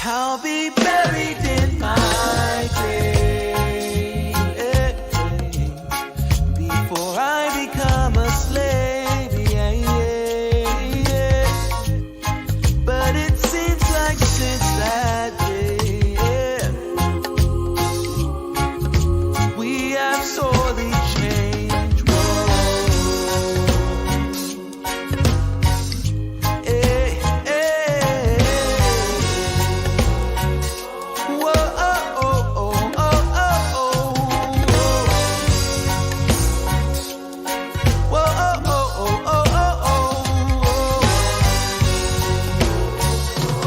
I'll be buried in my grave before I become a slave. Yeah, yeah, yeah. But it seems like since that day, yeah, we have sorely changed.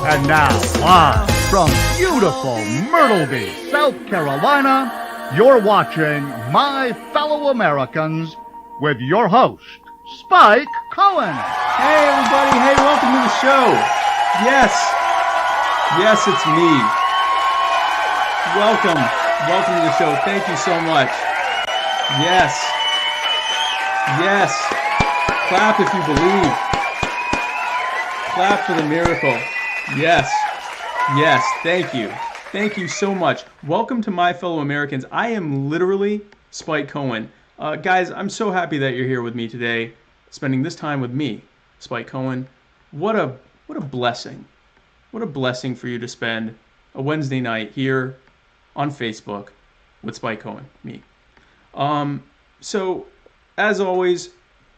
And now, live from beautiful Myrtle Beach, South Carolina, you're watching My Fellow Americans with your host, Spike Cohen. Hey, everybody. Hey, welcome to the show. Yes. Yes, it's me. Welcome. Welcome to the show. Thank you so much. Yes. Yes. Clap if you believe. Clap for the miracle. Yes. Yes. Thank you. Thank you so much. Welcome to My Fellow Americans. I am literally Spike Cohen. Guys, I'm so happy that you're here with me today, spending this time with me, Spike Cohen. What a blessing. What a blessing for you to spend a Wednesday night here on Facebook with Spike Cohen, me. So, as always,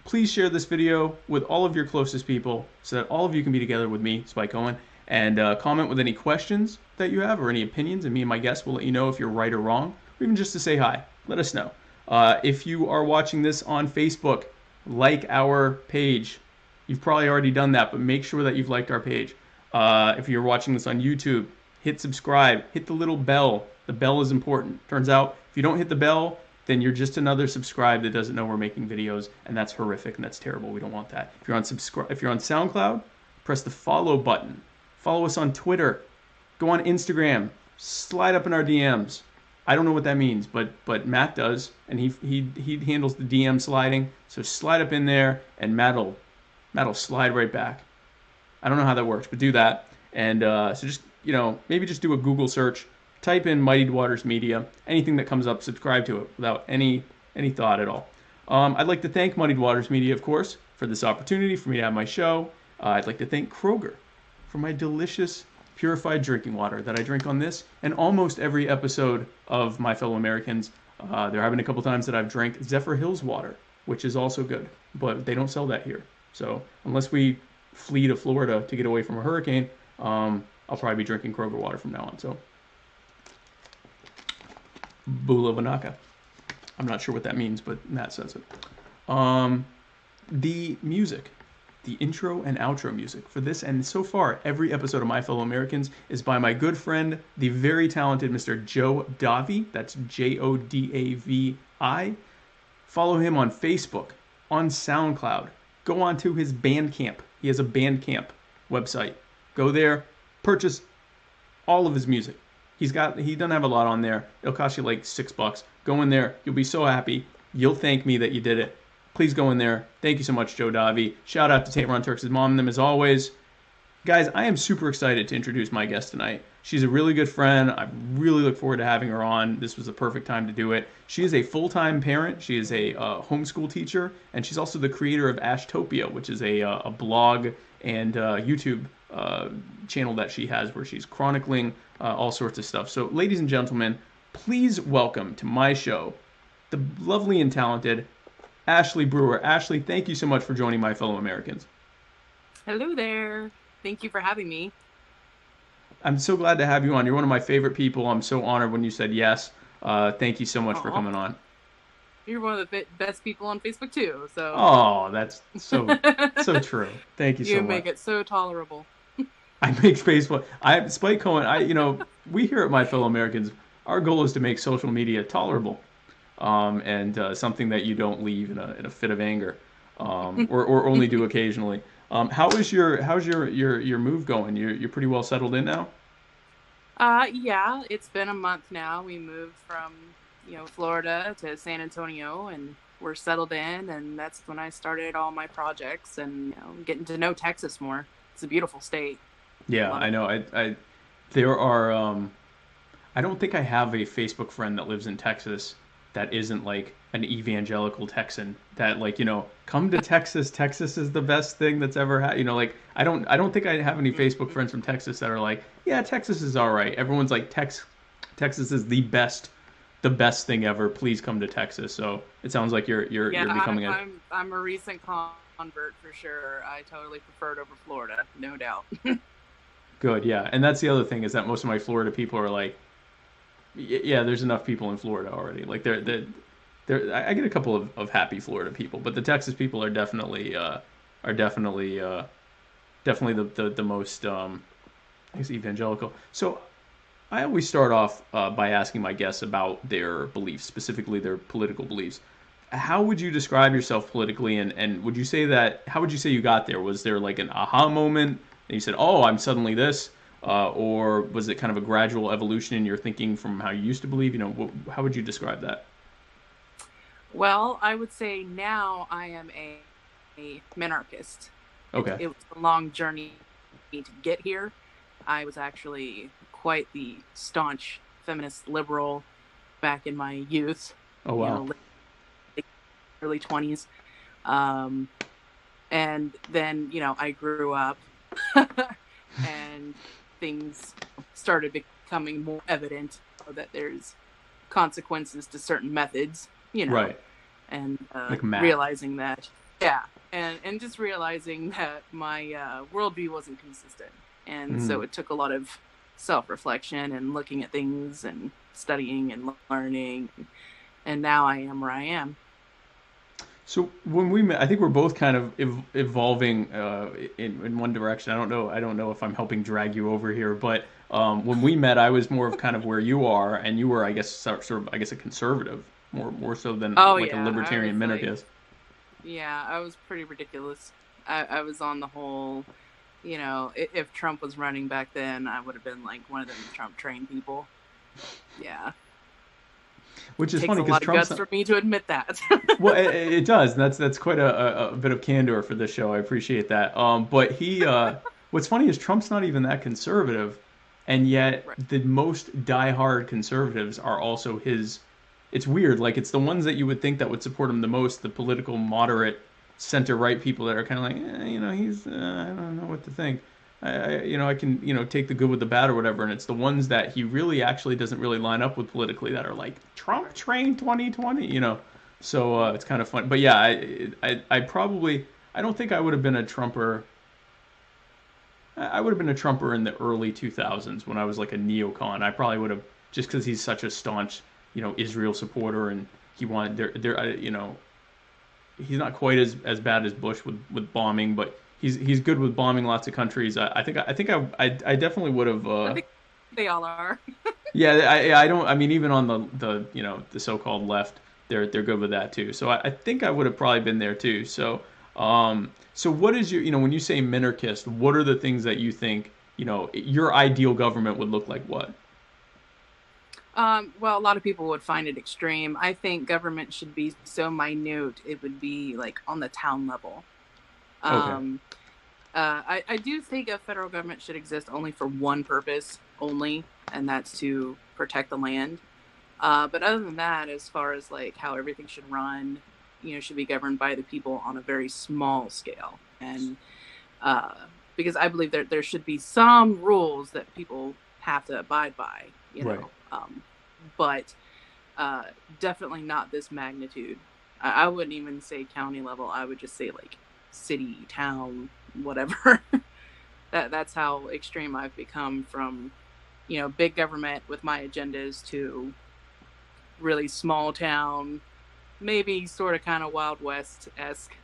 please share this video with all of your closest people so that all of you can be together with me, Spike Cohen, and comment with any questions that you have or any opinions, and me and my guests will let you know if you're right or wrong, or even just to say hi. Let us know. If you are watching this on Facebook, like our page. You've probably already done that, but make sure that you've liked our page. If you're watching this on YouTube, hit subscribe, hit the little bell. The bell is important. Turns out, if you don't hit the bell, then you're just another subscribe that doesn't know we're making videos, and that's horrific and that's terrible. We don't want that. If you're on SoundCloud, press the follow button. Follow us on Twitter. Go on Instagram. Slide up in our DMs. I don't know what that means, but Matt does, and he handles the DM sliding. So slide up in there, and Matt'll slide right back. I don't know how that works, but do that. And so just maybe just do a Google search, type in Mighty Waters Media, anything that comes up, subscribe to it without any thought at all. I'd like to thank Muddied Waters Media, of course, for this opportunity for me to have my show. I'd like to thank Kroger for my delicious purified drinking water that I drink on this and almost every episode of My Fellow Americans. There have been a couple times that I've drank Zephyr Hills water, which is also good, but they don't sell that here. So unless we flee to Florida to get away from a hurricane, I'll probably be drinking Kroger water from now on. So, Bula Vanaka. I'm not sure what that means, but Matt says it. The music, the intro and outro music for this, and so far every episode of My Fellow Americans, is by my good friend, the very talented Mr. Joe Davi. That's Jodavi. Follow him on Facebook, on SoundCloud. Go on to his Bandcamp. He has a Bandcamp website. Go there, purchase all of his music. He doesn't have a lot on there. It'll cost you like $6. Go in there. You'll be so happy. You'll thank me that you did it. Please go in there. Thank you so much, Joe Davi. Shout out to Tate Ron Turks' mom and them as always. Guys, I am super excited to introduce my guest tonight. She's a really good friend. I really look forward to having her on. This was the perfect time to do it. She is a full-time parent. She is a homeschool teacher, and she's also the creator of Ashtopia, which is a blog and YouTube channel that she has where she's chronicling all sorts of stuff. So, ladies and gentlemen, please welcome to my show the lovely and talented Ashley Brewer. Ashley, thank you so much for joining My Fellow Americans. Hello there. Thank you for having me. I'm so glad to have you on. You're one of my favorite people. I'm so honored when you said yes. Thank you so much for coming on. You're one of the best people on Facebook too. So. Oh, that's so true. Thank you so much. You make it so tolerable. I make Facebook. Spike Cohen. We here at My Fellow Americans, our goal is to make social media tolerable, and something that you don't leave in a fit of anger, or only do occasionally. How's your move going? You're pretty well settled in now? Yeah, it's been a month now. We moved from Florida to San Antonio, and we're settled in, and that's when I started all my projects and getting to know Texas more. It's a beautiful state. Yeah, I know. There are, I don't think I have a Facebook friend that lives in Texas that isn't like an evangelical Texan that like, come to Texas. Texas is the best thing that's ever happened. Like I don't think I have any Facebook friends from Texas that are like, yeah, Texas is all right. Everyone's like Texas is the best thing ever. Please come to Texas. So it sounds like you're Yeah, becoming I'm a recent convert for sure. I totally prefer it over Florida, no doubt. good. Yeah. And that's the other thing is that most of my Florida people are like, yeah, there's enough people in Florida already. Like I get a couple of happy Florida people, but the Texas people are definitely definitely the most I guess evangelical. So I always start off by asking my guests about their beliefs, specifically their political beliefs. How would you describe yourself politically, and would you say that? How would you say you got there? Was there like an aha moment and you said, "Oh, I'm suddenly this," or was it kind of a gradual evolution in your thinking from how you used to believe? How would you describe that? Well, I would say now I am a minarchist. Okay. It was a long journey to get here. I was actually quite the staunch feminist liberal back in my youth. Oh wow. Early 20s. And then, I grew up and things started becoming more evident that there's consequences to certain methods, Right. and Like math. realizing that, yeah, and just realizing that my worldview wasn't consistent. And so it took a lot of self-reflection and looking at things and studying and learning. And now I am where I am. So when we met, I think we're both kind of evolving in one direction. I don't know if I'm helping drag you over here, but when we met, I was more of kind of where you are, and you were, I guess, sort of, I guess, a conservative, more so than like a libertarian minarchist. Yeah, I was pretty ridiculous. I was on the whole, if Trump was running back then, I would have been like one of them Trump trained people. Yeah. Which is Takes funny a because lot of Trump's guts for me to admit that. well, it does. That's quite a bit of candor for this show. I appreciate that. But what's funny is Trump's not even that conservative, and yet Right. the most diehard conservatives are also his. It's weird. Like it's the ones that you would think that would support him the most, the political moderate center right people that are kind of like, he's I don't know what to think. I can take the good with the bad or whatever, and it's the ones that he really actually doesn't really line up with politically that are like Trump train 2020, So it's kind of fun. But yeah, I probably I don't think I would have been a Trumper. I would have been a Trumper in the early 2000s when I was like a neocon. I probably would have just because he's such a staunch Israel supporter and he wanted he's not quite as bad as Bush with bombing, but he's good with bombing lots of countries. I think I definitely would have. I think they all are. Yeah, I don't. I mean, even on the so-called left, they're good with that too. So I think I would have probably been there too. So so what is your when you say minarchist, what are the things that you think your ideal government would look like? What? Well, a lot of people would find it extreme. I think government should be so minute it would be like on the town level. Okay. I do think a federal government should exist only for one purpose only, and that's to protect the land. But other than that, as far as like how everything should run, should be governed by the people on a very small scale. And because I believe there should be some rules that people have to abide by, Right. But definitely not this magnitude. I wouldn't even say county level. I would just say like city, town, whatever. That's how extreme I've become from, big government with my agendas to really small town, maybe sort of kind of Wild West-esque,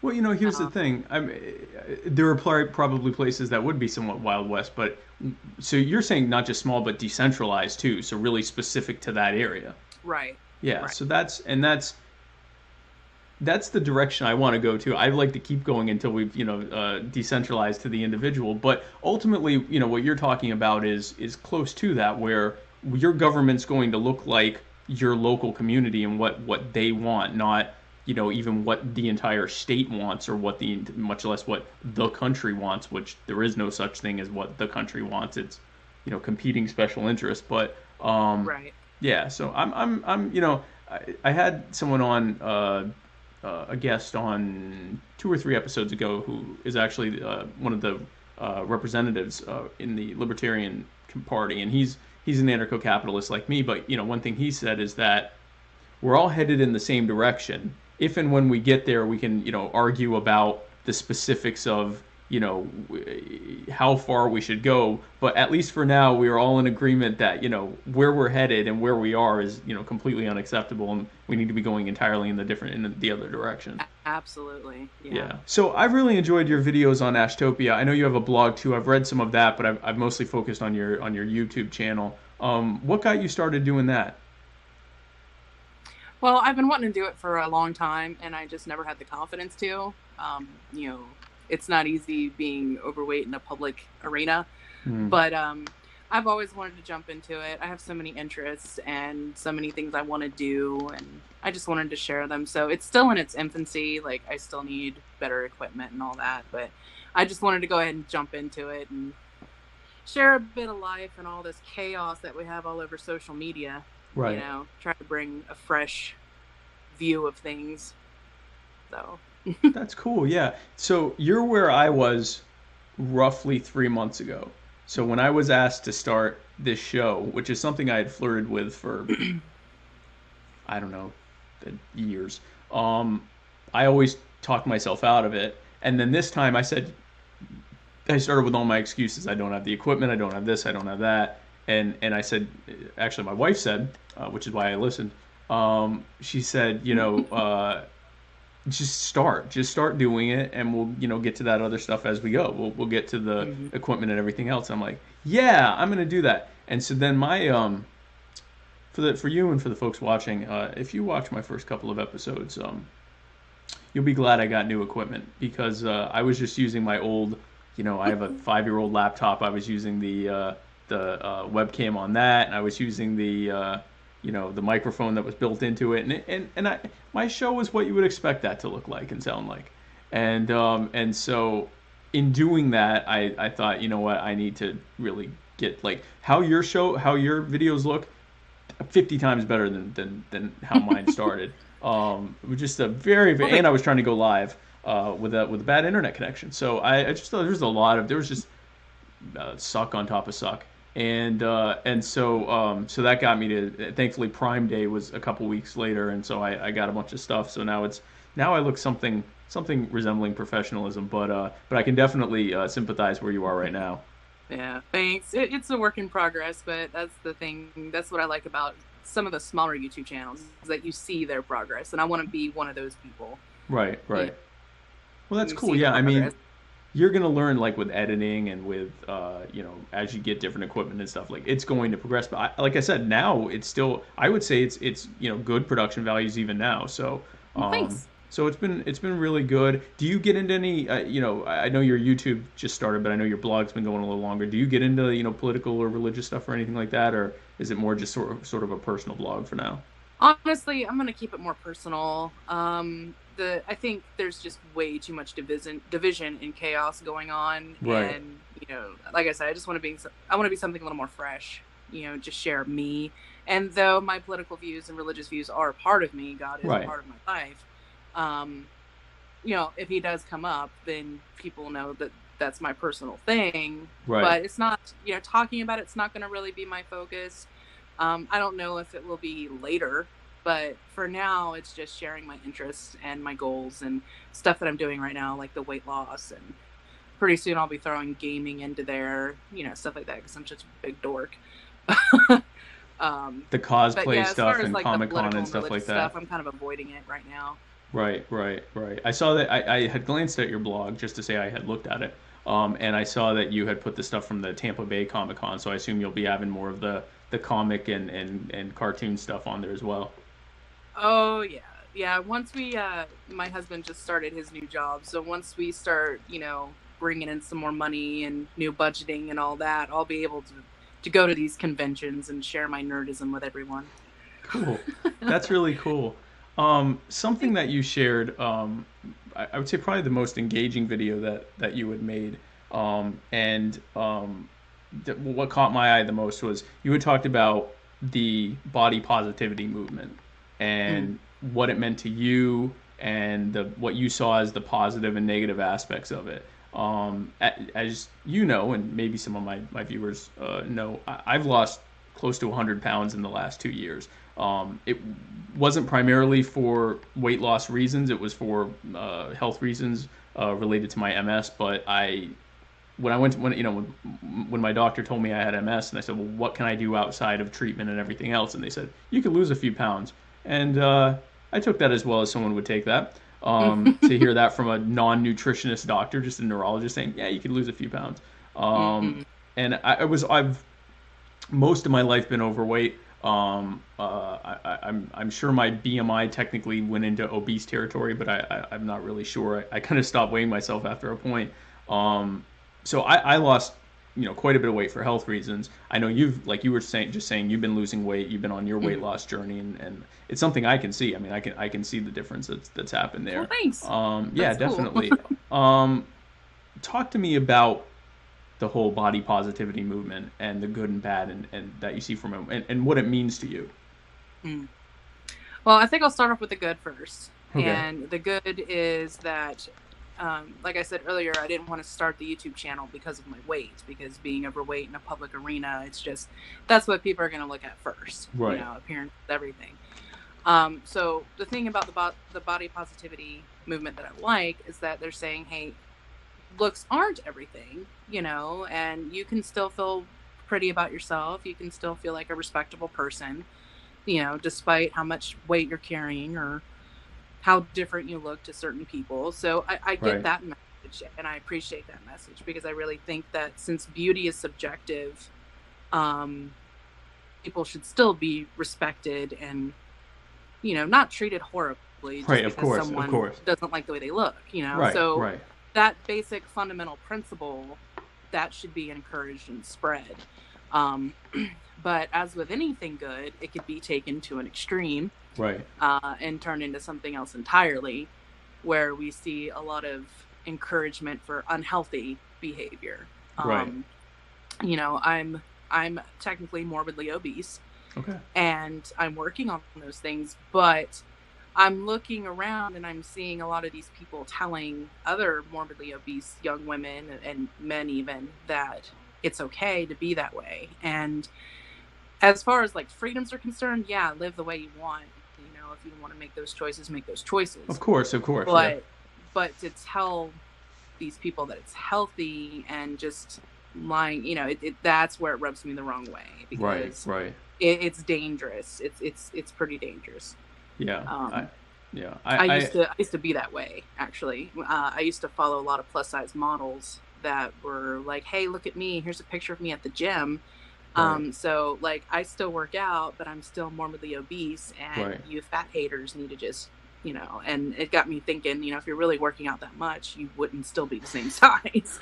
Well, here's the thing. There are probably places that would be somewhat Wild West, but so you're saying not just small, but decentralized too. So really specific to that area. Right. Yeah. Right. So that's the direction I want to go to. I'd like to keep going until we've decentralized to the individual. But ultimately, what you're talking about is close to that, where your government's going to look like your local community and what they want, not you know, even what the entire state wants, or what the, much less what the country wants, which there is no such thing as what the country wants. It's, you know, competing special interests. But Right. yeah, so I'm you know, I had someone on, a guest on 2 or 3 episodes ago, who is actually one of the representatives in the Libertarian Party, and he's an anarcho-capitalist like me. But you know, one thing he said is that we're all headed in the same direction. If and when we get there, we can, you know, argue about the specifics of, you know, how far we should go. But at least for now, we are all in agreement that, you know, where we're headed and where we are is, you know, completely unacceptable, and we need to be going entirely in the other direction. Absolutely. Yeah. So I've really enjoyed your videos on Ashtopia. I know you have a blog too. I've read some of that, but I've mostly focused on your YouTube channel. What got you started doing that? Well, I've been wanting to do it for a long time, and I just never had the confidence to. You know, it's not easy being overweight in a public arena, but I've always wanted to jump into it. I have so many interests and so many things I want to do, and I just wanted to share them. So it's still in its infancy. Like, I still need better equipment and all that, but I just wanted to go ahead and jump into it and share a bit of life and all this chaos that we have all over social media. Right. You know, try to bring a fresh view of things. So That's cool. Yeah. So you're where I was roughly 3 months ago. So when I was asked to start this show, which is something I had flirted with for, I don't know, years, I always talked myself out of it. And then this time I said, I started with all my excuses. I don't have the equipment. I don't have this. I don't have that. And I said, actually, my wife said, which is why I listened. She said, you know, just start doing it, and we'll, you know, get to that other stuff as we go. We'll get to the equipment and everything else. I'm like, yeah, I'm gonna do that. And so then my for you and for the folks watching, if you watch my first couple of episodes, you'll be glad I got new equipment, because I was just using my old, you know, I have a 5-year-old laptop. I was using the webcam on that, and I was using the you know, the microphone that was built into it, and my show was what you would expect that to look like and sound like, and so in doing that, I thought, you know what, I need to really get, like, how your videos look 50 times better than how mine started. It was just a very, and I was trying to go live with a bad internet connection, so I just thought there was just suck on top of suck. And so that got me to, thankfully Prime Day was a couple weeks later, and so I got a bunch of stuff. So now I look something resembling professionalism, but I can definitely sympathize where you are right now. yeah, thanks. It's a work in progress, but that's the thing. That's what I like about some of the smaller YouTube channels, is that you see their progress, and I want to be one of those people. Right. Yeah. Well, that's You cool. see Yeah, the I mean, progress. you're gonna learn, like, with editing and with you know, as you get different equipment and stuff, like, it's going to progress. But like I said, now it's still, I would say it's you know, good production values even now. So Thanks. so it's been really good. Do you get into any you know, I know your YouTube just started, but I know your blog's been going a little longer. Do you get into, you know, political or religious stuff or anything like that, or is it more just sort of a personal blog for now? Honestly, I'm gonna keep it more personal. I think there's just way too much division and chaos going on, Right. and you know, like I said, I want to be something a little more fresh. You know, just share me. And though my political views and religious views are a part of me, God is Right. a part of my life. You know, if he does come up, then people know that that's my personal thing. Right. But it's not, you know, talking about it's not going to really be my focus. I don't know if it will be later, but for now, it's just sharing my interests and my goals and stuff that I'm doing right now, like the weight loss. And pretty soon I'll be throwing gaming into there, you know, stuff like that, because I'm such a big dork. The But cosplay yeah, as stuff far as and like the Comic-Con political and and stuff like religious that. stuff, I'm kind of avoiding it right now. Right. I saw that, I had glanced at your blog just to say I had looked at it, and I saw that you had put the stuff from the Tampa Bay Comic-Con, so I assume you'll be having more of the comic and cartoon stuff on there as well. Oh yeah. Once we, my husband just started his new job, so once we start, you know, bringing in some more money and new budgeting and all that, I'll be able to go to these conventions and share my nerdism with everyone. Cool. That's really cool. Something that you shared, I would say probably the most engaging video that you had made, and what caught my eye the most was you had talked about the body positivity movement and what it meant to you and what you saw as the positive and negative aspects of it. As you know, and maybe some of my viewers know, I've lost close to 100 pounds in the last 2 years. It wasn't primarily for weight loss reasons. It was for health reasons related to my MS. But when my doctor told me I had MS, and I said, well, what can I do outside of treatment and everything else? And they said, you could lose a few pounds. And I took that as well as someone would take that. To hear that from a non-nutritionist doctor, just a neurologist saying, yeah, you could lose a few pounds. And I've most of my life been overweight. I'm sure my BMI technically went into obese territory, but I'm not really sure. I kind of stopped weighing myself after a point. So I lost, quite a bit of weight for health reasons. I know like you were saying, you've been losing weight, you've been on your weight loss journey, and it's something I can see. I mean, I can see the difference that's happened there. Well, thanks. Yeah, That's cool. definitely. Talk to me about the whole body positivity movement and the good and bad and that you see from it and what it means to you. Well, I think I'll start off with the good first. Okay. And the good is that, like I said earlier, I didn't want to start the YouTube channel because of my weight, because being overweight in a public arena, it's just, that's what people are going to look at first. Right. Appearance, everything. So the thing about the body positivity movement that I like is that they're saying, hey, looks aren't everything, and you can still feel pretty about yourself. You can still feel like a respectable person, despite how much weight you're carrying or how different you look to certain people. So I get Right. that message, and I appreciate that message, because I really think that since beauty is subjective, people should still be respected and, not treated horribly just Right, of because course, someone doesn't like the way they look, Right, So right. that basic fundamental principle, that should be encouraged and spread. But as with anything good, it could be taken to an extreme, Right. and turn into something else entirely, where we see a lot of encouragement for unhealthy behavior. Right. I'm technically morbidly obese, Okay. and I'm working on those things, but I'm looking around and I'm seeing a lot of these people telling other morbidly obese young women and men even that it's okay to be that way. And as far as like freedoms are concerned, yeah, live the way you want. If you want to make those choices, make those choices. Of course. But to tell these people that it's healthy and just lying, that's where it rubs me the wrong way, because Right. it's dangerous. It's pretty dangerous. Yeah. I used to be that way, actually. I used to follow a lot of plus size models that were like, hey, look at me, here's a picture of me at the gym. Right. So like I still work out, but I'm still morbidly obese, and Right. you fat haters need to just, and it got me thinking, if you're really working out that much, you wouldn't still be the same size.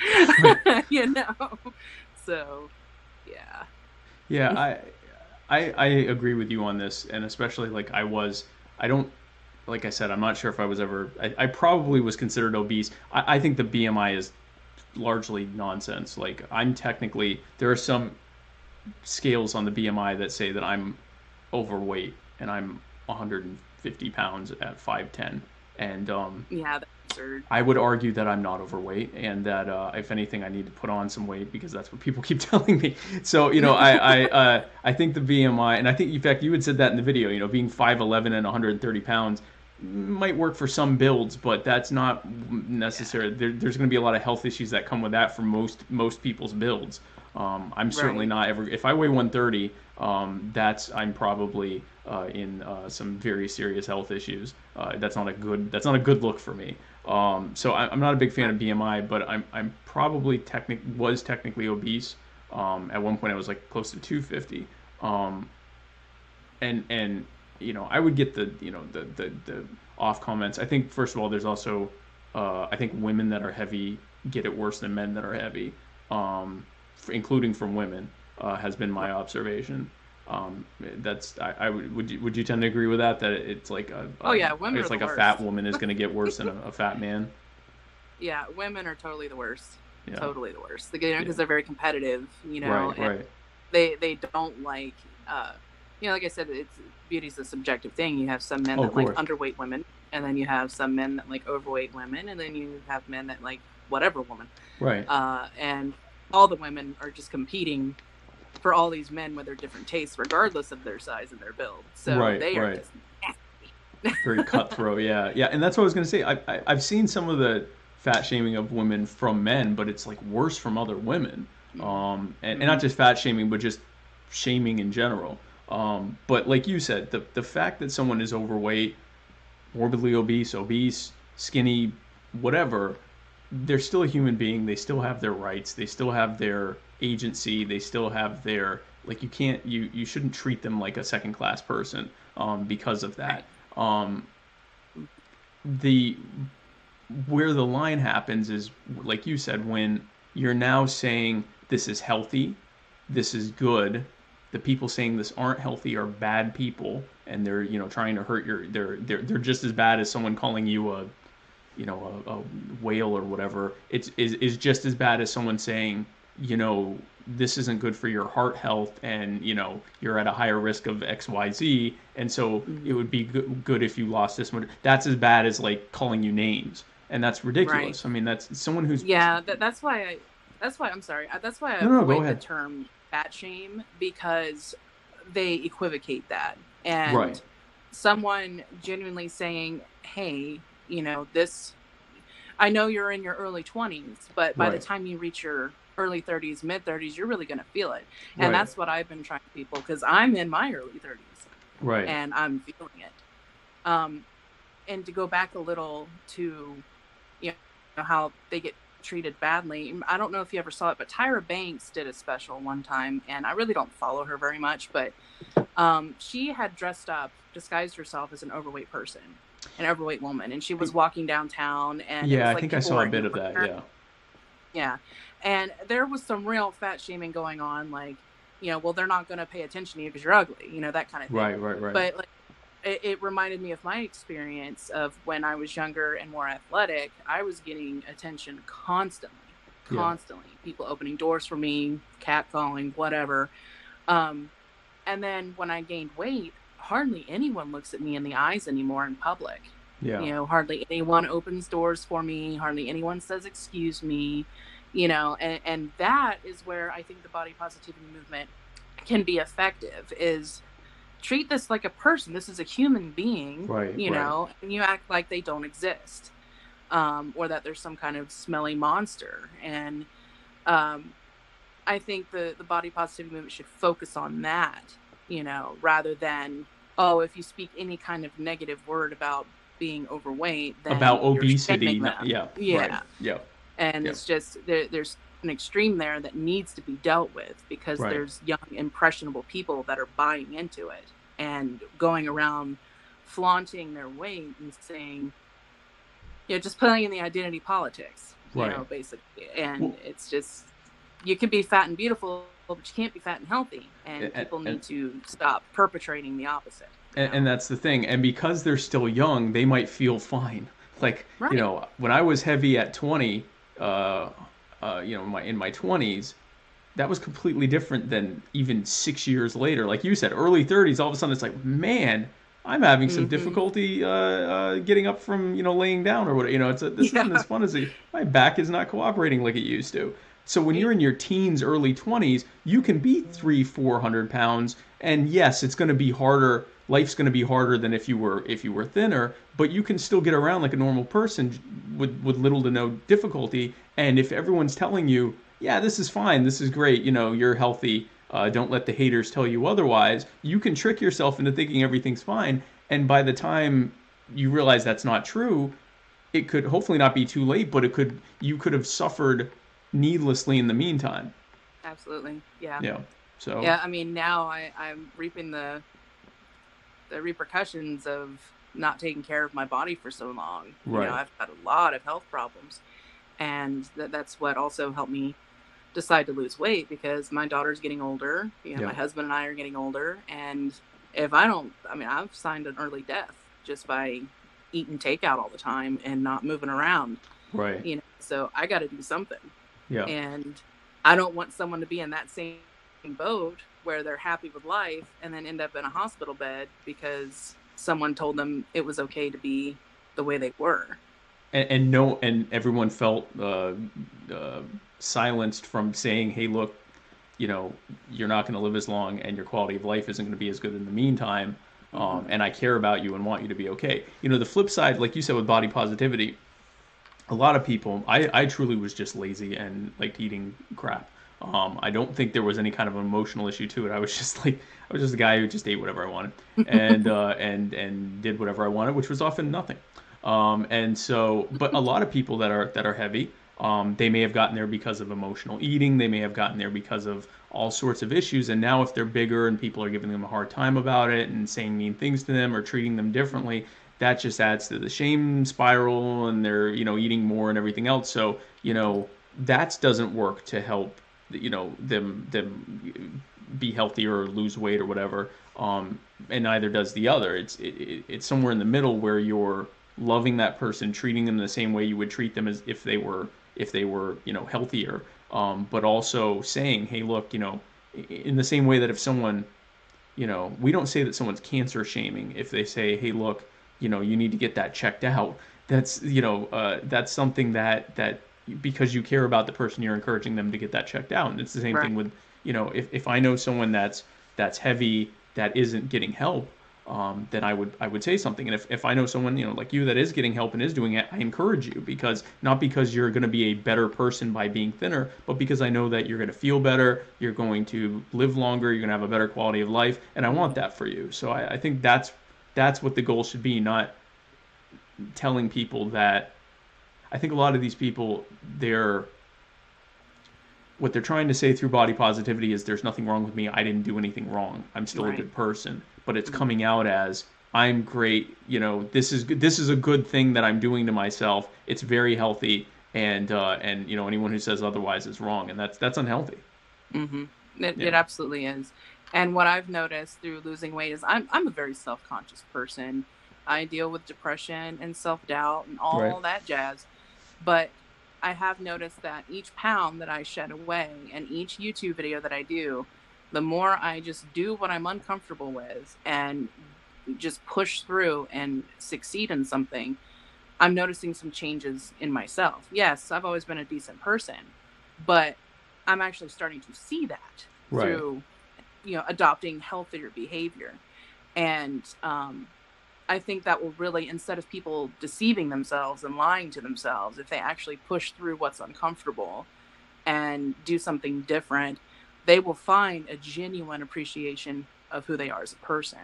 So yeah. Yeah, I agree with you on this, and especially like like I said, I'm not sure if I was ever, I probably was considered obese. I think the BMI is largely nonsense. Like there are some scales on the BMI that say that I'm overweight, and I'm 150 pounds at 5'10", and Yeah, that's absurd. I would argue that I'm not overweight, and that if anything, I need to put on some weight, because that's what people keep telling me. So I think the BMI, and I think in fact you had said that in the video. Being 5'11" and 130 pounds might work for some builds, but that's not necessary. There's going to be a lot of health issues that come with that for most people's builds. I'm certainly not ever. If I weigh 130, I'm probably in some very serious health issues. That's not a good look for me. So I'm not a big fan of BMI, but I'm probably was technically obese. At one point I was like close to 250. And I would get the off comments. I think first of all, there's also I think women that are heavy get it worse than men that are heavy. Including from women, has been my observation. That's I would you tend to agree with that it's like Oh yeah, women it's are like the a fat worst. woman is going to get worse than a fat man? Yeah, women are totally the worst. Yeah. Totally the worst. Because Yeah. they're very competitive, Right, and right. they don't like, like I said, beauty's a subjective thing. You have some men that like underweight women, and then you have some men that like overweight women, and then you have men that like whatever woman. Right. And all the women are just competing for all these men with their different tastes, regardless of their size and their build. So they are just nasty. Very cutthroat. Yeah, yeah. And that's what I was going to say. I've seen some of the fat shaming of women from men, but it's like worse from other women. And not just fat shaming, but just shaming in general. But like you said, the fact that someone is overweight, morbidly obese, skinny, whatever, they're still a human being. They still have their rights. They still have their agency. They still have their, like, you shouldn't treat them like a second class person because of that. Where the line happens is, like you said, when you're now saying this is healthy, this is good. The people saying this aren't healthy are bad people, and they're trying to hurt they're just as bad as someone calling you a whale or whatever. Is just as bad as someone saying, this isn't good for your heart health, and you're at a higher risk of XYZ, and so it would be good if you lost this much. That's as bad as like calling you names, and that's ridiculous. Right. I mean, that's someone who's that's why I'm sorry. That's why I avoid the term fat shame, because they equivocate that, and someone genuinely saying, hey, this, I know you're in your early 20s, but by the time you reach your early 30s, mid 30s, you're really going to feel it. And that's what I've been trying to people, because I'm in my early 30s, and I'm feeling it. And to go back a little to, how they get treated badly. I don't know if you ever saw it, but Tyra Banks did a special one time, and I really don't follow her very much, but she had disguised herself as an overweight person, an overweight woman, and she was walking downtown, and it was like, I think I saw a bit of that. Yeah, and there was some real fat shaming going on, like, well, they're not going to pay attention to you because you're ugly, that kind of thing. Right. But like, it reminded me of my experience of when I was younger and more athletic. I was getting attention constantly. People opening doors for me, catcalling, whatever. And then when I gained weight, hardly anyone looks at me in the eyes anymore in public. Hardly anyone opens doors for me. Hardly anyone says, excuse me, and that is where I think the body positivity movement can be effective, is treat this like a person. This is a human being, and you act like they don't exist, or that there's some kind of smelly monster. And I think the body positivity movement should focus on that, rather than, if you speak any kind of negative word about being overweight, then about obesity, and it's just there's an extreme there that needs to be dealt with, because there's young impressionable people that are buying into it and going around flaunting their weight and saying, just playing in the identity politics, basically. And it's just, you can be fat and beautiful, but you can't be fat and healthy, and people need to stop perpetrating the opposite. And that's the thing. And because they're still young, they might feel fine. Like, when I was heavy at 20, in my 20s, that was completely different than even 6 years later. Like you said, early 30s, all of a sudden it's like, man, I'm having some difficulty getting up from, laying down or whatever. This isn't as fun as my back is not cooperating like it used to. So when you're in your teens, early 20s, you can be 300-400 pounds, and yes, it's going to be harder. Life's going to be harder than if you were thinner, but you can still get around like a normal person with little to no difficulty. And if everyone's telling you, yeah, this is fine, this is great, you're healthy, don't let the haters tell you otherwise, you can trick yourself into thinking everything's fine. And by the time you realize that's not true, it could hopefully not be too late, but you could have suffered needlessly in the meantime. Absolutely. Yeah. Yeah. So. Yeah, I mean, now I'm reaping the repercussions of not taking care of my body for so long. I've had a lot of health problems, and that's what also helped me decide to lose weight because my daughter's getting older. You know, Yeah. my husband and I are getting older, and if I don't, I mean, I've signed an early death just by eating takeout all the time and not moving around. Right. You know, so I got to do something. Yeah. And I don't want someone to be in that same boat where they're happy with life and then end up in a hospital bed because someone told them it was okay to be the way they were. And everyone felt silenced from saying, hey, look, you know, you're not going to live as long and your quality of life isn't going to be as good in the meantime. And I care about you and want you to be okay. You know, the flip side, like you said, with body positivity, a lot of people, I truly was just lazy and liked eating crap. I don't think there was any kind of emotional issue to it. I was just a guy who just ate whatever I wanted and and did whatever I wanted, which was often nothing. And so, but a lot of people that are heavy, they may have gotten there because of emotional eating. They may have gotten there because of all sorts of issues. And now if they're bigger and people are giving them a hard time about it and saying mean things to them or treating them differently, that just adds to the shame spiral, and they're, you know, eating more and everything else. So, you know, that doesn't work to help, you know, them be healthier or lose weight or whatever. And neither does the other. It's somewhere in the middle where you're loving that person, treating them the same way you would treat them as if they were, you know, healthier. But also saying, hey, look, you know, in the same way that if someone, you know, we don't say that someone's cancer shaming if they say, hey, look, you know, you need to get that checked out. That's, you know, that's something that because you care about the person, you're encouraging them to get that checked out. And it's the same thing with, you know, if I know someone that's heavy that isn't getting help, then I would say something. And if I know someone, you know, like you that is getting help and is doing it, I encourage you, because not because you're going to be a better person by being thinner, but because I know that you're going to feel better, you're going to live longer, you're going to have a better quality of life, and I want that for you. So I think that's what the goal should be, not telling people that. I think a lot of these people, what they're trying to say through body positivity is there's nothing wrong with me. I didn't do anything wrong. I'm still a good person. But it's coming out as I'm great. You know, this is a good thing that I'm doing to myself. It's very healthy, and you know, anyone who says otherwise is wrong, and that's unhealthy. It absolutely is. And what I've noticed through losing weight is I'm a very self-conscious person. I deal with depression and self-doubt and all that jazz. But I have noticed that each pound that I shed away and each YouTube video that I do, the more I just do what I'm uncomfortable with and just push through and succeed in something, I'm noticing some changes in myself. Yes, I've always been a decent person, but I'm actually starting to see that through, you know, adopting healthier behavior. And I think that will really, instead of people deceiving themselves and lying to themselves, if they actually push through what's uncomfortable and do something different, they will find a genuine appreciation of who they are as a person,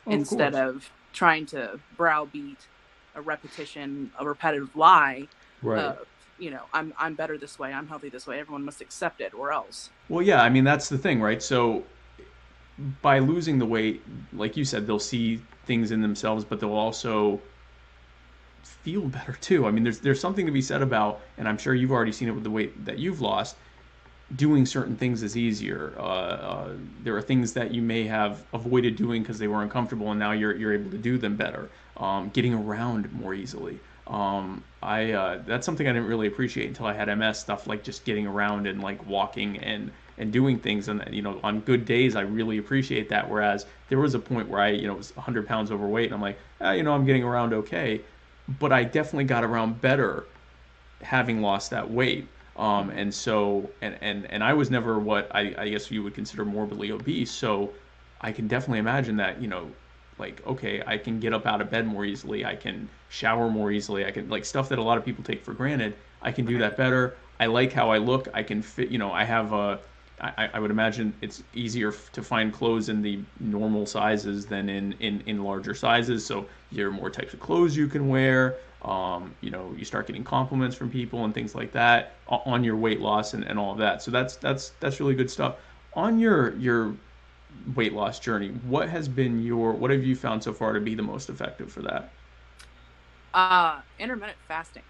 instead of trying to browbeat a repetitive lie of, you know, I'm better this way, I'm healthy this way, everyone must accept it or else. Well, yeah, I mean, that's the thing, right? So by losing the weight, like you said, they'll see things in themselves, but they'll also feel better too. I mean, there's something to be said about, and I'm sure you've already seen it with the weight that you've lost, doing certain things is easier. There are things that you may have avoided doing because they were uncomfortable, and now you're able to do them better. Getting around more easily. That's something I didn't really appreciate until I had MS. Stuff like just getting around and like walking and doing things, and you know, on good days I really appreciate that. Whereas there was a point where I, you know, was 100 pounds overweight, and I'm like, you know, I'm getting around okay, but I definitely got around better having lost that weight. And so, and I was never what I guess you would consider morbidly obese. So I can definitely imagine that, you know, like, okay, I can get up out of bed more easily. I can shower more easily. I can, like, stuff that a lot of people take for granted. I can do that better. I like how I look. I can fit, you know, I have I would imagine it's easier to find clothes in the normal sizes than in larger sizes. So there are more types of clothes you can wear. You know, you start getting compliments from people and things like that on your weight loss and all of that. So that's really good stuff. On your weight loss journey, what have you found so far to be the most effective for that? Intermittent fasting.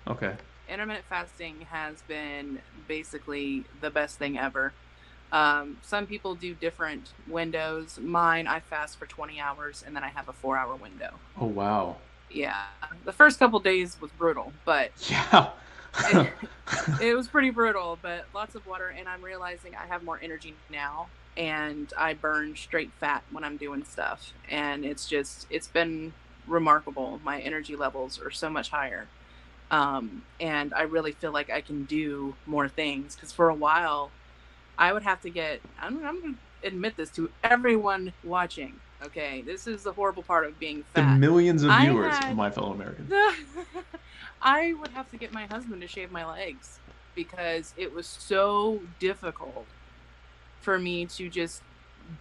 Okay. intermittent fasting has been basically the best thing ever. Some people do different windows. Mine, I fast for 20 hours and then I have a 4-hour window. Oh, wow. Yeah. The first couple days was brutal, but Yeah. it was pretty brutal, but lots of water. And I'm realizing I have more energy now, and I burn straight fat when I'm doing stuff. And it's been remarkable. My energy levels are so much higher. And I really feel like I can do more things, because for a while I would have to get, I'm going to admit this to everyone watching. Okay. This is the horrible part of being The fat. millions of viewers of My Fellow Americans. I would have to get my husband to shave my legs, because it was so difficult for me to just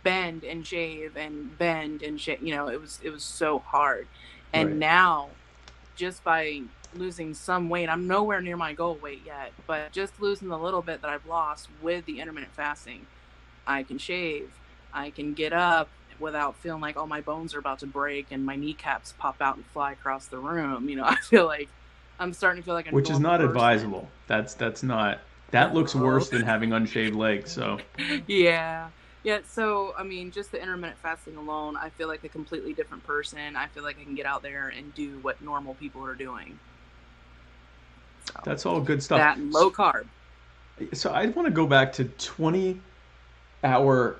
bend and shave and bend and shave. You know, it was so hard. And Right. now, just by losing some weight, I'm nowhere near my goal weight yet, but just losing the little bit that I've lost with the intermittent fasting, I can shave, I can get up without feeling like all my bones are about to break and my kneecaps pop out and fly across the room. You know, I feel like I'm starting to feel like a Which is normal not person. advisable. That's not, that looks No. worse than having unshaved legs. So Yeah. Yeah, so I mean, just the intermittent fasting alone, I feel like a completely different person. I feel like I can get out there and do what normal people are doing. So that's all good stuff. that and low carb. So I want to go back to 20-hour.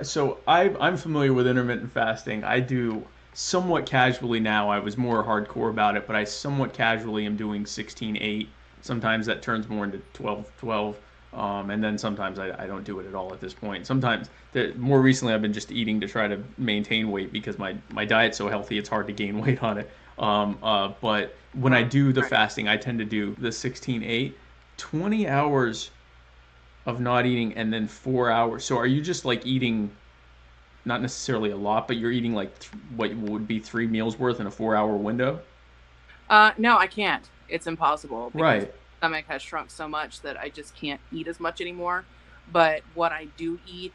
So I'm familiar with intermittent fasting. I do somewhat casually now. I was more hardcore about it, but I somewhat casually am doing 16/8. Sometimes that turns more into 12/12. And then sometimes I don't do it at all at this point. Sometimes, more recently, I've been just eating to try to maintain weight, because my diet's so healthy, it's hard to gain weight on it. But when I do the fasting, I tend to do the 16/8, 20 hours of not eating, and then 4 hours. So are you just like eating, not necessarily a lot, but you're eating like what would be 3 meals worth in a 4-hour window? No, I can't. It's impossible. Because Right. my stomach has shrunk so much that I just can't eat as much anymore. But what I do eat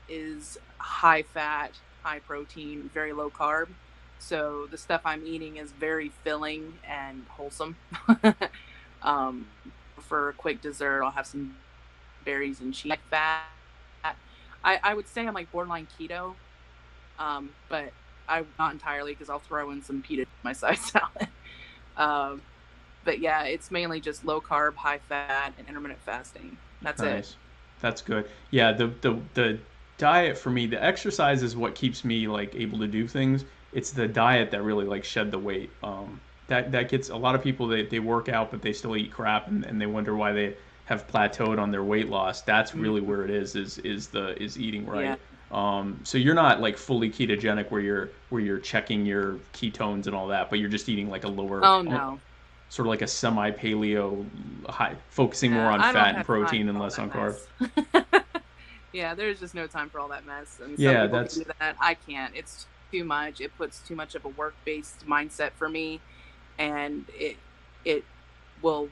is high fat, high protein, very low carb. So the stuff I'm eating is very filling and wholesome. For a quick dessert, I'll have some berries and cheese. Like fat. I would say I'm like borderline keto, but I'm not entirely, because I'll throw in some pita in my side salad. But yeah, it's mainly just low carb, high fat, and intermittent fasting. That's Nice. it. That's good. Yeah, the diet for me, the exercise is what keeps me like able to do things. It's the diet that really like shed the weight. That gets a lot of people, they work out but they still eat crap, and they wonder why they have plateaued on their weight loss. That's really where it is eating right. Yeah. So you're not like fully ketogenic where you're checking your ketones and all that, but you're just eating like a lower, Oh no. sort of like a semi-paleo, focusing more on I don't fat and have protein time and for all less that on carb. mess. Yeah, there's just no time for all that mess. And some Yeah, people that's can do that. I can't. It's too much. It puts too much of a work-based mindset for me, and it will.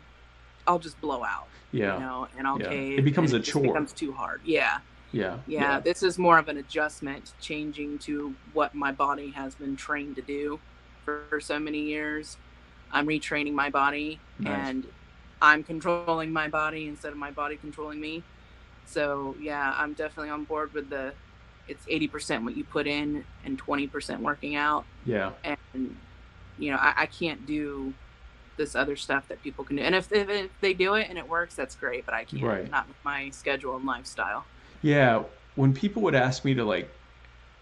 I'll just blow out. yeah, You know, and I'll yeah. cave. It becomes and a it just chore. becomes too hard. Yeah. Yeah, Yeah, this is more of an adjustment, changing to what my body has been trained to do for so many years. I'm retraining my body, Nice. and I'm controlling my body instead of my body controlling me. So yeah, I'm definitely on board with it's 80% what you put in and 20% working out. Yeah, And you know, I can't do this other stuff that people can do. And if they do it and it works, that's great, but I can't. Right. Not with my schedule and lifestyle. yeah. When people would ask me to like,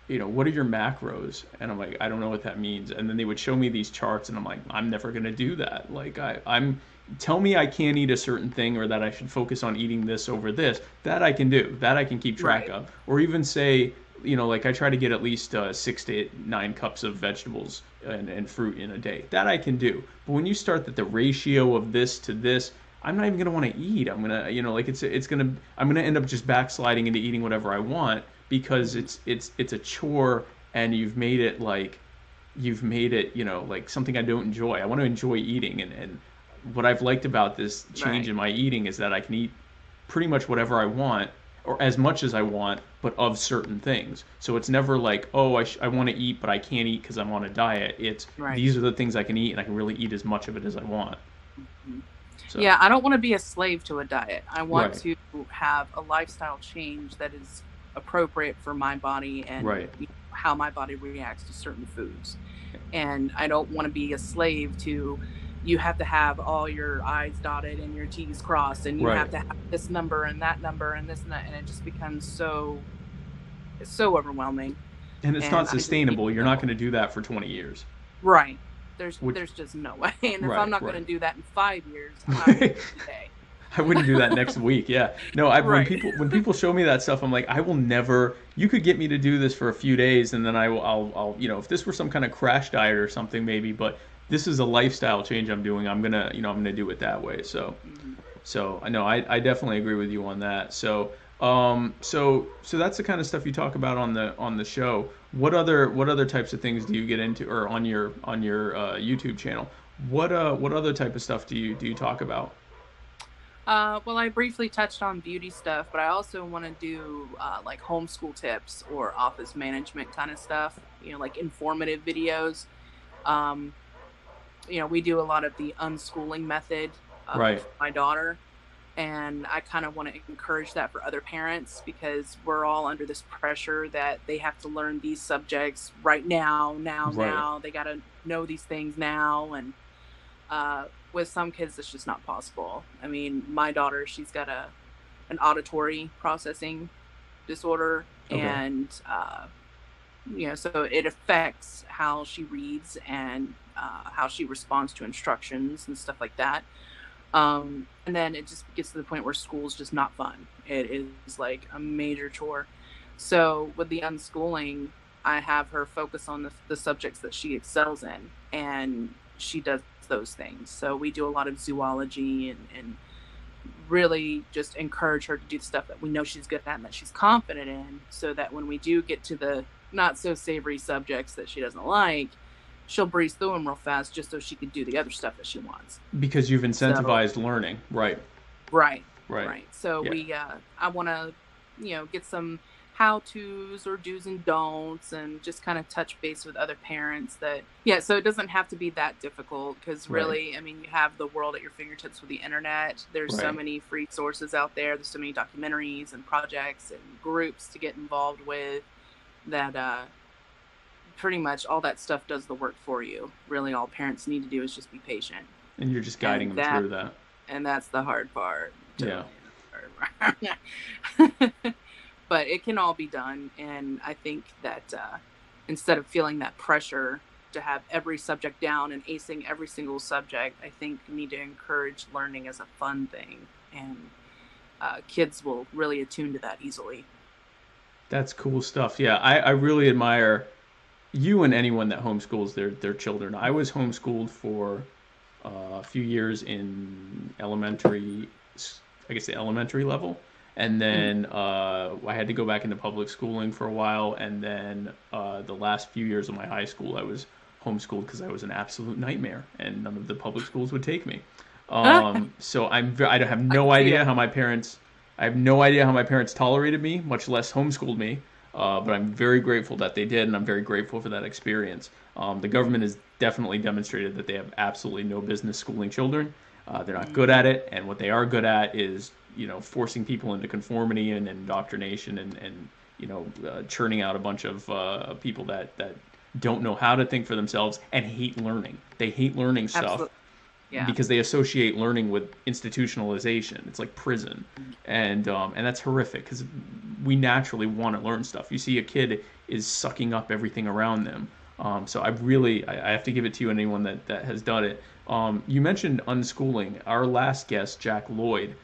what are your macros? And I'm like, I don't know what that means. And then they would show me these charts, and I'm like, I'm never gonna do that. Like tell me I can't eat a certain thing, or that I should focus on eating this over this. That I can do. That I can keep track Right. of. Or even say, like I try to get at least 6 to 9 cups of vegetables and fruit in a day. That I can do. But when you start that the ratio of this to this, I'm not even gonna want to eat. I'm gonna, like I'm gonna end up just backsliding into eating whatever I want, because it's a chore, and you've made it like something I don't enjoy. I want to enjoy eating, and what I've liked about this change Right. in my eating is that I can eat pretty much whatever I want, or as much as I want, but of certain things. So it's never like, oh, I want to eat, but I can't eat because I'm on a diet. It's Right. these are the things I can eat, and I can really eat as much of it as I want. So Yeah, I don't want to be a slave to a diet. I want right, to have a lifestyle change that is appropriate for my body and right, how my body reacts to certain foods. And I don't want to be a slave to, you have to have all your I's dotted and your T's crossed, and you have right. to have this number and that number and this and that, and it just becomes so overwhelming. And it's And not I just need sustainable. You're to not know. going to do that for 20 years. Right. There's Which, there's just no way. And if I'm right, not going to right. do that in 5 years, I'm not going to do it today. I wouldn't do that next week. Yeah. No, Right. when people show me that stuff, I'm like, I will never. You could get me to do this for a few days, and then I'll if this were some kind of crash diet or something maybe, but this is a lifestyle change I'm doing. I'm gonna do it that way. So Mhm. I know I definitely agree with you on that. So so that's the kind of stuff you talk about on the show. What other types of things do you get into, or on your YouTube channel? What other type of stuff do you talk about? Well, I briefly touched on beauty stuff, but I also want to do like homeschool tips or office management kind of stuff, like informative videos. Um, we do a lot of the unschooling method Right. for my daughter, and I kind of want to encourage that for other parents because we're all under this pressure that they have to learn these subjects right now, Right. now. They got to know these things now, and with some kids, it's just not possible. I mean, my daughter, she's got an auditory processing disorder, Okay. and so it affects how she reads and how she responds to instructions and stuff like that. And then it just gets to the point where school's just not fun. It is like a major chore. So with the unschooling, I have her focus on the subjects that she excels in, and she does those things. So we do a lot of zoology and really just encourage her to do the stuff that we know she's good at and that she's confident in, so that when we do get to the not so savory subjects that she doesn't like, she'll breeze through them real fast just so she can do the other stuff that she wants. Because you've So, incentivized learning. Right. right, Right. right. So Yeah. I want to, get some how-tos or do's and don'ts and just kind of touch base with other parents so it doesn't have to be that difficult because Right. really, I mean, you have the world at your fingertips with the internet. There's so Right. many free sources out there. There's so many documentaries and projects and groups to get involved with that pretty much all that stuff does the work for you. Really, all parents need to do is just be patient. And you're just guiding And them through that. that's the hard part. Yeah. Totally the hard part. But it can all be done. And I think that instead of feeling that pressure to have every subject down and acing every single subject, I think you need to encourage learning as a fun thing. And kids will really attune to that easily. That's cool stuff. Yeah, I really admire you and anyone that homeschools their children. I was homeschooled for a few years in elementary, I guess the elementary level, and then I had to go back into public schooling for a while, and then the last few years of my high school, I was homeschooled because I was an absolute nightmare, and none of the public schools would take me. So I have no idea how my parents. I have no idea how my parents tolerated me, much less homeschooled me. But I'm very grateful that they did, and I'm very grateful for that experience. The government has definitely demonstrated that they have absolutely no business schooling children. They're not good at it, and what they are good at is, forcing people into conformity and indoctrination and churning out a bunch of people that don't know how to think for themselves and hate learning. They hate learning stuff. Absolutely. Yeah. Because they associate learning with institutionalization. It's like prison, and that's horrific because we naturally want to learn stuff. You see a kid is sucking up everything around them. So I have to give it to you, anyone that has done it. You mentioned unschooling. Our last guest, Jack Lloyd,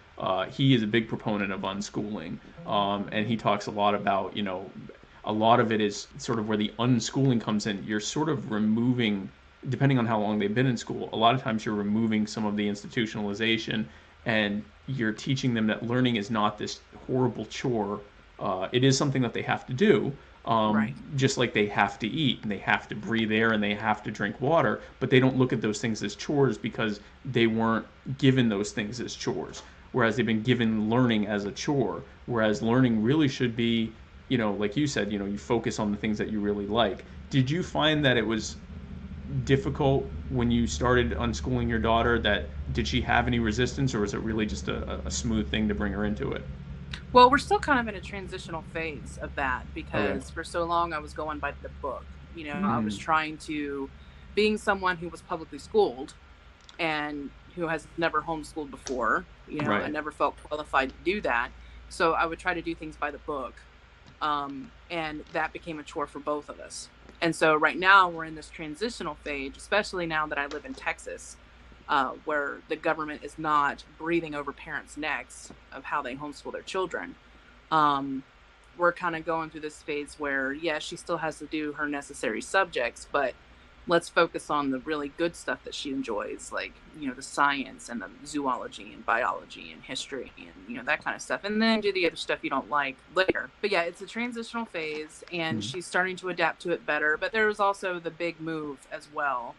he is a big proponent of unschooling, and he talks a lot about, a lot of it is sort of where the unschooling comes in. You're sort of removing, depending on how long they've been in school, a lot of times you're removing some of the institutionalization, and you're teaching them that learning is not this horrible chore. It is something that they have to do, Right. just like they have to eat, and they have to breathe air, and they have to drink water, but they don't look at those things as chores because they weren't given those things as chores, whereas they've been given learning as a chore, whereas learning really should be, like you said, you focus on the things that you really like. Did you find that it was difficult when you started unschooling your daughter? Did she have any resistance, or was it really just a smooth thing to bring her into it? Well, we're still kind of in a transitional phase of that Okay. because for so long I was going by the book. I was Mm, trying to, being someone who was publicly schooled and who has never homeschooled before, I right. never felt qualified to do that. So I would try to do things by the book. And that became a chore for both of us. And so right now we're in this transitional phase, especially now that I live in Texas, where the government is not breathing over parents' necks of how they homeschool their children. Um, we're kind of going through this phase where, yeah, she still has to do her necessary subjects, but let's focus on the really good stuff that she enjoys, like, the science and the zoology and biology and history and, that kind of stuff. And then do the other stuff you don't like later. But yeah, it's a transitional phase and Mm. she's starting to adapt to it better. But there's also the big move as well.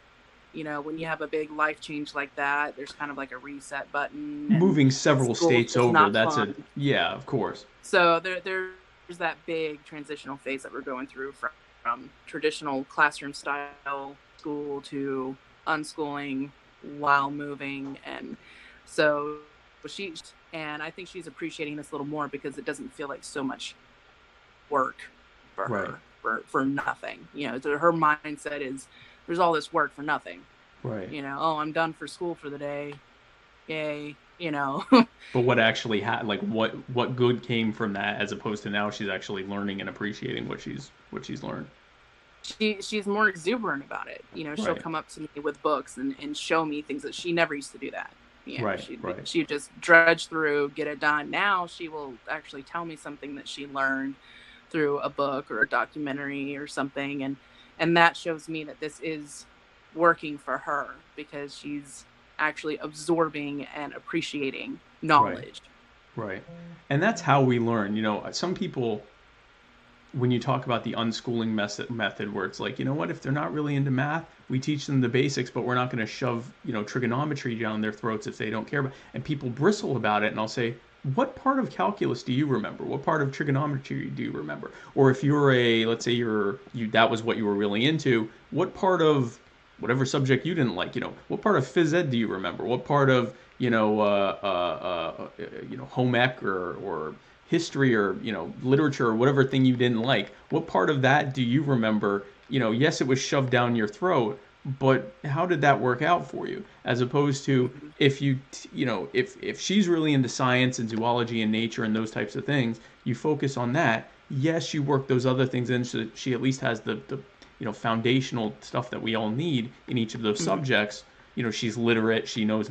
When you have a big life change like that, there's kind of like a reset button, and Moving several school's states just over, not that's a, fun. yeah, of course. So there's that big transitional phase that we're going through from traditional classroom style school to unschooling while moving. And so and I think she's appreciating this a little more because it doesn't feel like so much work for Right. her for nothing. So her mindset is there's all this work for nothing. Right. Oh, I'm done for school for the day. Yay. But what actually like what good came from that, as opposed to now she's actually learning and appreciating what she's learned. She's more exuberant about it. She'll Right. come up to me with books and show me things that she never used to do that. Right. Right. She just drudge through, get it done. Now she will actually tell me something that she learned through a book or a documentary or something, and that shows me that this is working for her because she's actually absorbing and appreciating Right. knowledge. Right. And that's how we learn. Some people, when you talk about the unschooling method where it's like, you know what, if they're not really into math, we teach them the basics, but we're not going to shove, trigonometry down their throats if they don't care about. And people bristle about it, and I'll say, what part of calculus do you remember? What part of trigonometry do you remember? Or if you're let's say that was what you were really into, what part of whatever subject you didn't like, what part of phys ed do you remember? What part of, home ec or history or literature or whatever thing you didn't like, what part of that do you remember? Yes, it was shoved down your throat, but how did that work out for you? As opposed to, Mhm. if if she's really into science and zoology and nature and those types of things, you focus on that. Yes, you work those other things in so that she at least has the foundational stuff that we all need in each of those Mhm. subjects. She's literate, she knows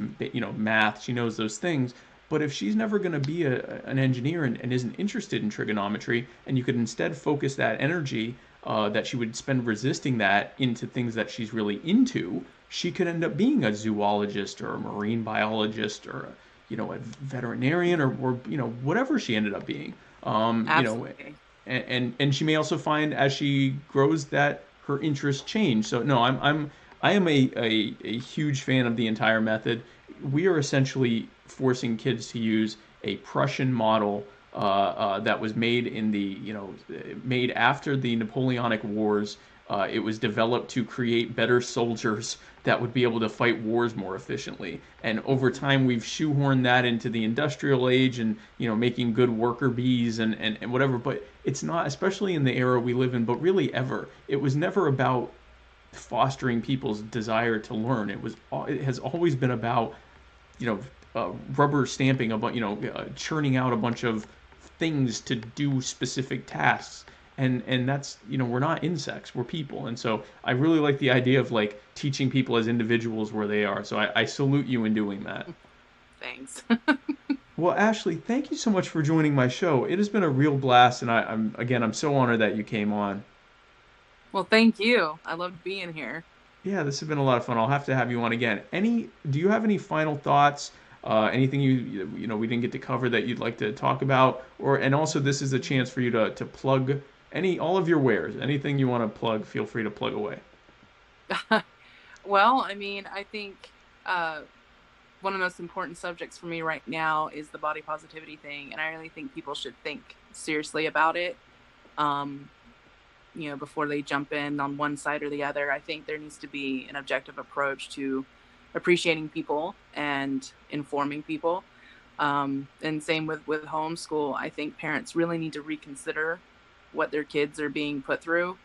math, she knows those things. But if she's never going to be an engineer and isn't interested in trigonometry, and you could instead focus that energy that she would spend resisting that into things that she's really into, she could end up being a zoologist or a marine biologist or a veterinarian or whatever she ended up being. Um, you know, Absolutely. and she may also find as she grows that her interests change. So no, I am a huge fan of the entire method. We are essentially forcing kids to use a Prussian model that was made in the made after the Napoleonic Wars. It was developed to create better soldiers that would be able to fight wars more efficiently. And over time, we've shoehorned that into the industrial age and making good worker bees and whatever. But it's not, especially in the era we live in, but really ever. It was never about fostering people's desire to learn. It has always been about you know rubber stamping a bunch, churning out a bunch of things to do specific tasks. And that's we're not insects, we're people. And so I really like the idea of like teaching people as individuals where they are. So I salute you in doing that. Thanks. Well, Ashley, thank you so much for joining my show. It has been a real blast, and I'm so honored that you came on. Well, thank you. I loved being here. Yeah, this has been a lot of fun. I'll have to have you on again. Do you have any final thoughts? Anything we didn't get to cover that you'd like to talk about? And also this is a chance for you to plug all of your wares. Anything you want to plug, feel free to plug away. Well, I mean, I think one of the most important subjects for me right now is the body positivity thing, and I really think people should think seriously about it. before they jump in on one side or the other. I think there needs to be an objective approach to appreciating people and informing people. And same with homeschool. I think parents really need to reconsider what their kids are being put through.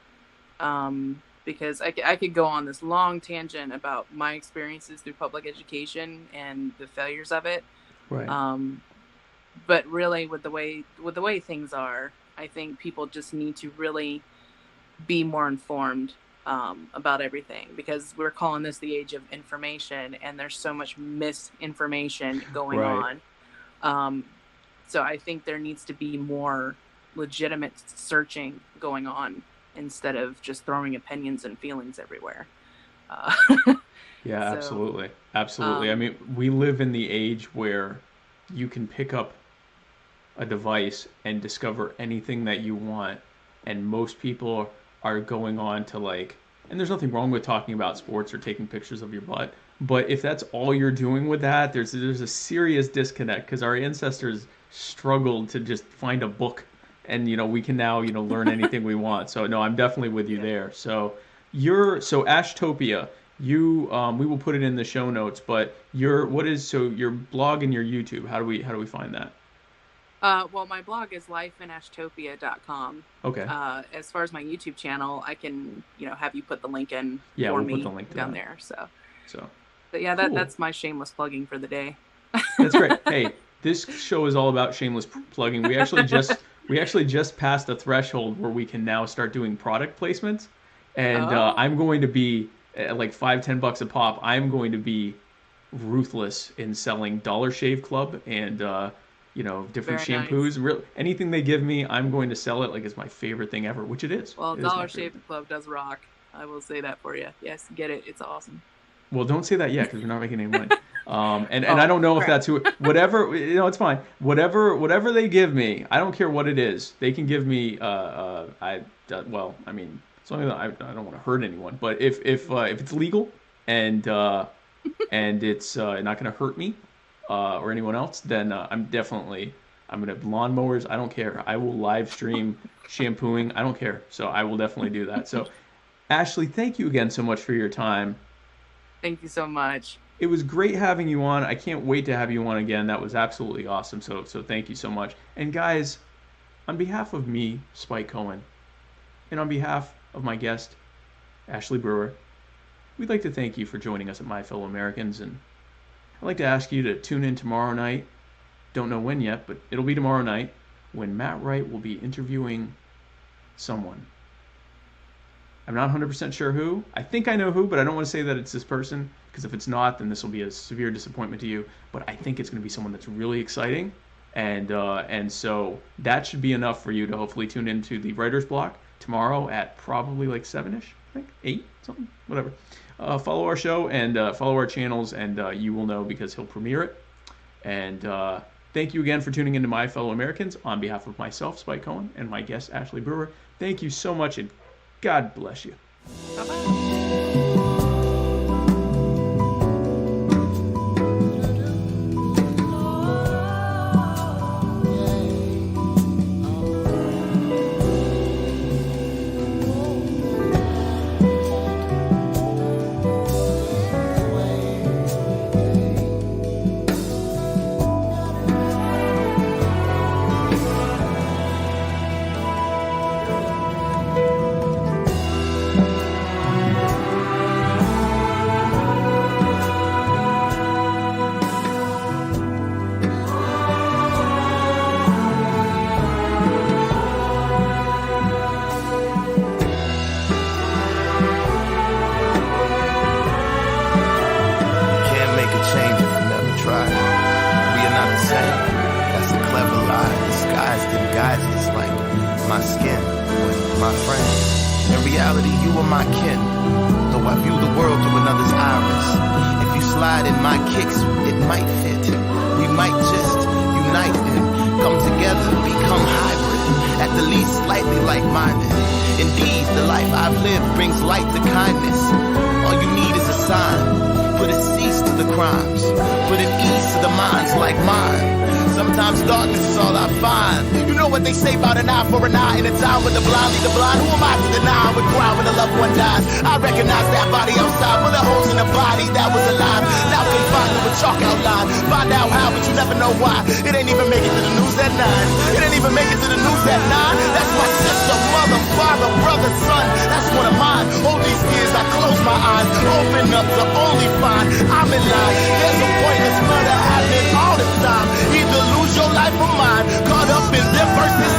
Because I could go on this long tangent about my experiences through public education and the failures of it. Right. But really, with the way things are, I think people just need to really be more informed about everything, because we're calling this the age of information, and there's so much misinformation going on. So I think there needs to be more legitimate searching going on instead of just throwing opinions and feelings everywhere. Yeah, absolutely. Absolutely. I mean, we live in the age where you can pick up a device and discover anything that you want, and most people are going on to like, and there's nothing wrong with talking about sports or taking pictures of your butt, but if that's all you're doing with that, there's a serious disconnect, because our ancestors struggled to just find a book, and we can now learn anything we want. So no, I'm definitely with you there. So Ashtopia, we will put it in the show notes, but your blog and your YouTube, how do we find that? Well, my blog is lifeinashtopia.com. Okay. As far as my YouTube channel, I can, have you put the link in we'll me put the link down there. So. But yeah, cool. That's my shameless plugging for the day. That's great. Hey, this show is all about shameless plugging. We actually just passed a threshold where we can now start doing product placements, and I'm going to be like $5-10 a pop. I'm going to be ruthless in selling Dollar Shave Club and different Very shampoos. nice. Anything they give me, I'm going to sell it like it's my favorite thing ever, which it is. Well, Dollar Shave Club does rock. I will say that for you. Yes, get it. It's awesome. Well, don't say that yet, because we're not making any money. And I don't know if that's whatever, it's fine. Whatever they give me, I don't care what it is. They can give me, as long as I don't want to hurt anyone, but if it's legal and it's not going to hurt me or anyone else, then I'm going to have lawnmowers. I don't care. I will live stream shampooing. I don't care. So I will definitely do that. So Ashley, thank you again so much for your time. Thank you so much. It was great having you on. I can't wait to have you on again. That was absolutely awesome. So thank you so much. And guys, on behalf of me, Spike Cohen, and on behalf of my guest, Ashley Brewer, we'd like to thank you for joining us at My Fellow Americans. And I'd like to ask you to tune in tomorrow night. Don't know when yet, but it'll be tomorrow night, when Matt Wright will be interviewing someone. I'm not 100% sure who. I think I know who, but I don't want to say that it's this person, because if it's not, then this will be a severe disappointment to you. But I think it's going to be someone that's really exciting, and so that should be enough for you to hopefully tune into the Writer's Block tomorrow at probably like 7-ish, I think, 8, something, whatever. Follow our show and follow our channels, and you will know, because he'll premiere it. And thank you again for tuning into My Fellow Americans. On behalf of myself, Spike Cohen, and my guest, Ashley Brewer, thank you so much, and God bless you. Bye-bye. Put an ease to the minds like mine. Sometimes darkness is all I find. You know what they say about an eye for an eye, and a time with the blind lead the blind. Who am I to deny? I would cry when a loved one dies. I recognize that body outside, bullet holes in the body that was alive. Now confined with chalk outline. Find out how, but you never know why. It ain't even make it to the news at 9. It ain't even make it to the news at 9. That's my sister, mother, father, brother, son. That's one of mine. All these years I close my eyes, open up to only find I'm in line. There's a pointless murder happening all the time. Either lose your life or mine, caught up in them versus